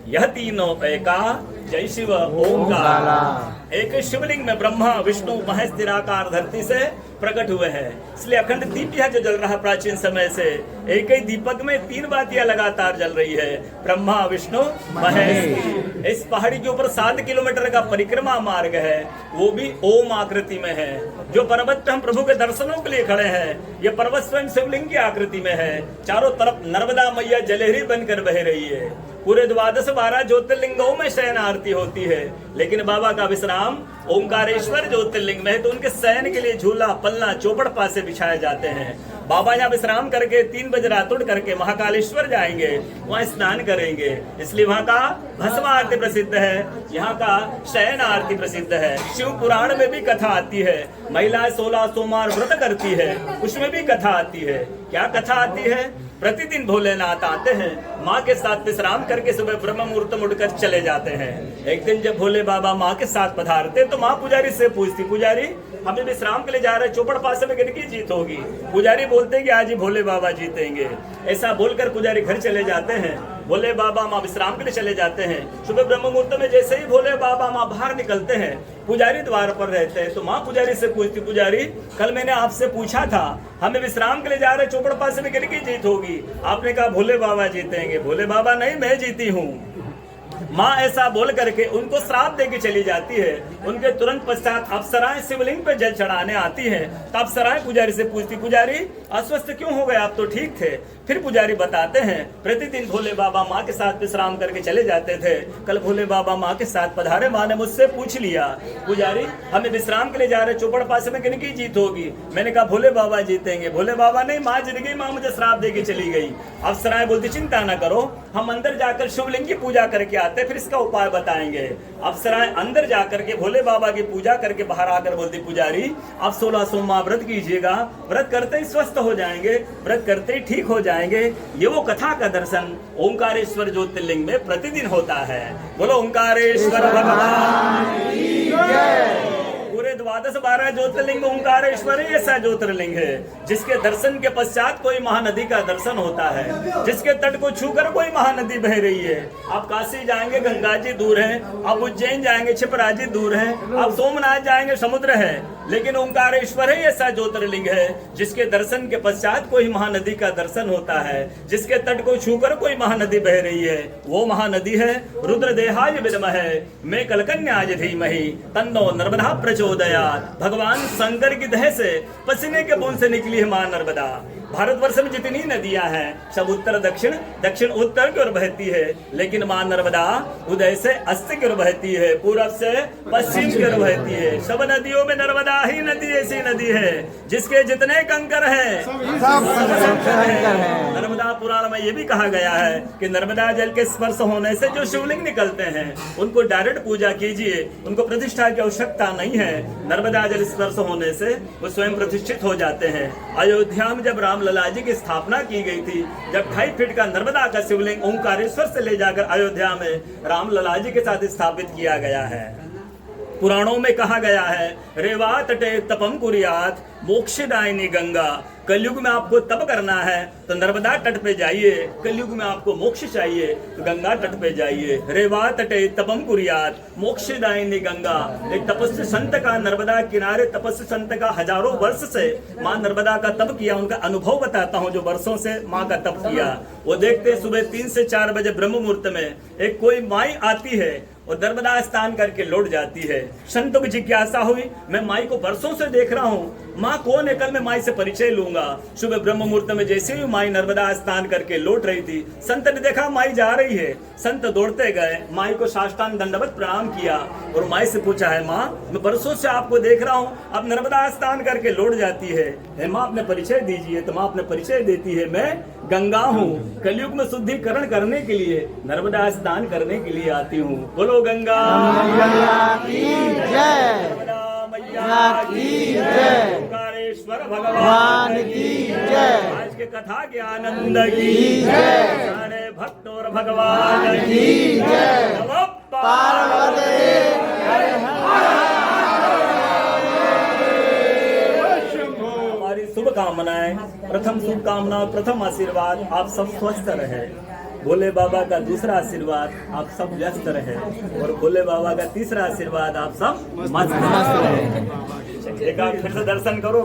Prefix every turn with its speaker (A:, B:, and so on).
A: यह तीनों एका जय शिव ओंकार। एक शिवलिंग में ब्रह्मा विष्णु महेश निराकार धरती से प्रकट हुए हैं। इसलिए अखंड दीप यह जो जल रहा प्राचीन समय से, एक ही दीपक में तीन बातियां लगातार जल रही है, ब्रह्मा विष्णु महेश। इस पहाड़ी के ऊपर 7 किलोमीटर का परिक्रमा मार्ग है, वो भी ओम आकृति में है। जो पर्वत पे हम प्रभु के दर्शनों के लिए खड़े हैं, ये पर्वत स्वयं शिवलिंग की आकृति में है। चारों तरफ नर्मदा मैया जलहरी बनकर बह रही है। पूरे 12 ज्योतिर्लिंगों में शयन आरती होती है, लेकिन बाबा का विश्राम ओंकारेश्वर ज्योतिर्लिंग में है, तो उनके शयन के लिए झूला पलना चौपड़ पासे बिछाए जाते हैं। बाबा यहाँ विश्राम करके 3 बजे रात उठ करके महाकालेश्वर जाएंगे, वहाँ स्नान करेंगे। इसलिए वहाँ का भस्म आरती प्रसिद्ध है, यहाँ का शयन आरती प्रसिद्ध है। शिव पुराण में भी कथा आती है, महिलाएं 16 सोमवार व्रत करती है, उसमें भी कथा आती है। क्या कथा आती है? प्रतिदिन भोलेनाथ आते हैं, माँ के साथ विश्राम करके सुबह ब्रह्म मुहूर्त मुड़कर चले जाते हैं। एक दिन जब भोले बाबा माँ के साथ पधारते तो माँ पुजारी से पूछती, पुजारी हमें विश्राम के लिए जा रहे हैं, चौपड़ पासे में किनकी जीत होगी? पुजारी बोलते हैं कि आज ही भोले बाबा जीतेंगे। ऐसा बोलकर पुजारी घर चले जाते हैं। भोले बाबा माँ विश्राम के लिए चले जाते हैं। सुबह ब्रह्म मुहूर्त में जैसे ही भोले बाबा माँ बाहर निकलते हैं, पुजारी द्वार पर रहते हैं। तो माँ पुजारी से पूछती, पुजारी कल मैंने आपसे पूछा था, हमें विश्राम के लिए जा रहे चौपड़ पासे में किनकी जीत होगी? आपने कहा भोले बाबा जीतेंगे। भोले बाबा नहीं, मैं जीती हूँ। माँ ऐसा बोल करके उनको श्राप देके चली जाती है। उनके तुरंत पश्चात अप्सराएं शिवलिंग पे जल चढ़ाने आती हैं। तो अप्सराएं पुजारी से पूछती, पुजारी अस्वस्थ क्यों हो गए, आप तो ठीक थे। फिर पुजारी बताते हैं, प्रतिदिन भोले बाबा माँ के साथ विश्राम करके चले जाते थे। कल भोले बाबा माँ के साथ पधारे, माँ ने मुझसे पूछ लिया, पुजारी हमें विश्राम के लिए जा रहे चौपड़ पासे में किनकी जीत होगी? मैंने कहा भोले बाबा जीतेंगे। भोले बाबा नहीं, माँ जीत गई, माँ मुझे श्राप देके चली गई। अप्सराएं बोलती, चिंता न करो, हम अंदर जाकर शिवलिंग की पूजा करके आते, फिर इसका उपाय बताएंगे। अप्सराएं अंदर जाकर के भोले बाबा की पूजा करके बाहर आकर बोलती, पुजारी आप 16 सोमवार व्रत कीजिएगा, व्रत करते ही स्वस्थ हो जाएंगे, व्रत करते ही ठीक हो जाएंगे। ये वो कथा का दर्शन ओंकारेश्वर ज्योतिर्लिंग में प्रतिदिन होता है। बोलो ओंकारेश्वर भगवान की जय। पूरे 12 ज्योतिर्लिंग में ओंकारेश्वर ही ऐसा ज्योतिर्लिंग है जिसके दर्शन के पश्चात कोई महानदी का दर्शन होता है, जिसके तट को छूकर कोई महानदी बह रही है। आप काशी जाएंगे, गंगा जी दूर है। आप उज्जैन जाएंगे, क्षिप्रा जी दूर है। आप सोमनाथ जाएंगे, समुद्र है। लेकिन ओंकारेश्वर ही ऐसा ज्योतिर्लिंग है जिसके दर्शन के पश्चात कोई महानदी का दर्शन होता है, जिसके तट को छूकर कोई महानदी बह रही है। वो महानदी है रुद्रदेहाय विद्महे मैं कलकन्याय धीमहि तन्नो नर्मदा प्रचोदयात्। भगवान शंकर की दह से पसीने के बूंद से निकली है मां नर्मदा। भारतवर्ष में जितनी नदियां हैं सब उत्तर दक्षिण, दक्षिण उत्तर की ओर बहती है, लेकिन मां नर्मदा उदय से अस्त की ओर बहती है, पूरब से पश्चिम की ओर बहती है। सब नदियों में नर्मदा ही नदी ऐसी नदी है जिसके जितने कंकर हैं सब शंकर हैं। नर्मदा पुराण में ये भी कहा गया है कि नर्मदा जल के स्पर्श होने से जो शिवलिंग निकलते हैं उनको डायरेक्ट पूजा कीजिए, उनको प्रतिष्ठा की आवश्यकता नहीं है। नर्मदा जल स्पर्श होने से वो स्वयं प्रतिष्ठित हो जाते हैं। अयोध्या में जब राम लला जी की स्थापना की गई थी, जब 2.5 फीट का नर्मदा का शिवलिंग ओंकारेश्वर से ले जाकर अयोध्या में राम लला जी के साथ स्थापित किया गया है। पुराणों में कहा गया है, रेवा तटे तपम कुरियात मोक्षदायिनी गंगा। कलयुग में आपको तप करना है तो नर्मदा तट पे जाइए, कलयुग में आपको मोक्ष चाहिए तो गंगा तट पे जाइए। रेवा तटे तपम कुरियात मोक्षदायिनी गंगा। एक तपस्वी संत का नर्मदा किनारे तपस्वी संत का हजारों वर्ष से माँ नर्मदा का तप किया, उनका अनुभव बताता हूँ जो वर्षों से माँ का तप किया। वो देखते सुबह 3 से 4 बजे ब्रह्म मुहूर्त में एक कोई माई आती है और नर्मदा स्नान करके लौट जाती है। संतों की जिज्ञासा हुई, मैं माई को वर्षों से देख रहा हूँ, माँ कौन है, कल मैं माई से परिचय लूंगा। सुबह ब्रह्म मुहूर्त में जैसे ही माई नर्मदा स्नान करके लौट रही थी, संत ने देखा माई जा रही है। संत दौड़ते गए, माई को साष्टांग दंडवत प्रणाम किया और माई से पूछा, है माँ मैं वर्षों से आपको देख रहा हूँ, अब नर्मदा स्नान करके लौट जाती है माँ अपने परिचय दीजिए। तो माँ अपने परिचय देती है, मैं गंगा हूँ, कलयुग में शुद्धिकरण करने के लिए नर्मदा स्नान करने के लिए आती हूँ। बोलो गंगा की जय, मैया की जय, ओंकारेश्वर भगवान की जय। आज के कथा के आनंद की जय, सारे भक्त और भगवान की जय। नमो पार्वती शुभकामनाएं, प्रथम शुभकामना, प्रथम आशीर्वाद, आप सब स्वस्थ रहे, भोले बाबा का दूसरा आशीर्वाद आप सब व्यस्त रहे और भोले बाबा का तीसरा आशीर्वाद आप सब मस्त रहे। एक बार फिर से दर्शन करो।